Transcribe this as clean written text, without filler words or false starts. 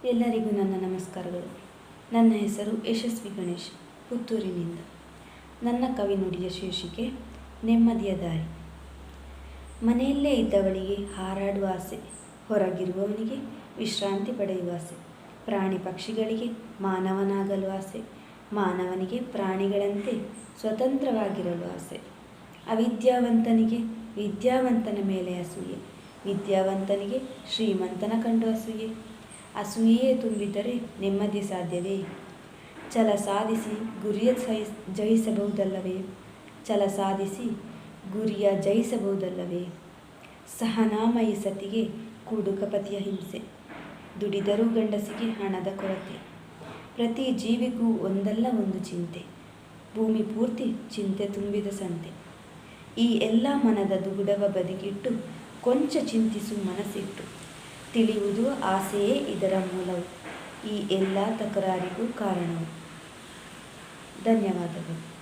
ಎಲ್ಲರಿಗೂ ನನ್ನ ನಮಸ್ಕಾರಗಳು. ನನ್ನ ಹೆಸರು ಯಶಸ್ವಿ ಗಣೇಶ್, ಪುತ್ತೂರಿನಿಂದ. ನನ್ನ ಕವಿ ನುಡಿಯ ಶೀರ್ಷಿಕೆ ನೆಮ್ಮದಿಯ ದಾರಿ. ಮನೆಯಲ್ಲೇ ಇದ್ದವಳಿಗೆ ಹಾರಾಡುವ ಆಸೆ, ಹೊರಗಿರುವವನಿಗೆ ವಿಶ್ರಾಂತಿ ಪಡೆಯುವ ಆಸೆ. ಪ್ರಾಣಿ ಪಕ್ಷಿಗಳಿಗೆ ಮಾನವನಾಗಲು ಆಸೆ, ಮಾನವನಿಗೆ ಪ್ರಾಣಿಗಳಂತೆ ಸ್ವತಂತ್ರವಾಗಿರಲು ಆಸೆ. ಅವಿದ್ಯಾವಂತನಿಗೆ ವಿದ್ಯಾವಂತನ ಮೇಲೆ ಅಸೂಯೆ, ವಿದ್ಯಾವಂತನಿಗೆ ಶ್ರೀಮಂತನ ಕಂಡು ಅಸೂಯೆ. ಅಸೂಯೆಯೇ ತುಂಬಿದರೆ ನೆಮ್ಮದಿ ಸಾಧ್ಯವೇ? ಛಲ ಸಾಧಿಸಿ ಗುರಿಯ ಜಯಿಸಬಹುದಲ್ಲವೇ? ಛಲ ಸಾಧಿಸಿ ಗುರಿಯ ಜಯಿಸಬಹುದಲ್ಲವೇ? ಸಹನಾಮಯಿ ಸತಿಗೆ ಕುಡುಕಪತಿಯ ಹಿಂಸೆ, ದುಡಿದರೂ ಗಂಡಸಿಗೆ ಹಣದ ಕೊರತೆ. ಪ್ರತಿ ಜೀವಿಗೂ ಒಂದಲ್ಲ ಒಂದು ಚಿಂತೆ, ಭೂಮಿ ಪೂರ್ತಿ ಚಿಂತೆ ತುಂಬಿದ ಸಂತೆ. ಈ ಎಲ್ಲ ಮನದ ದುಗುಡವ ಬದಿಗಿಟ್ಟು ಕೊಂಚ ಚಿಂತಿಸು ಮನಸ್ಸಿಟ್ಟು. ತಿಳಿಯುವುದು ಆಸೆಯೇ ಇದರ ಮೂಲವು, ಈ ಎಲ್ಲ ತಕರಾರಿಗೂ ಕಾರಣವು. ಧನ್ಯವಾದಗಳು.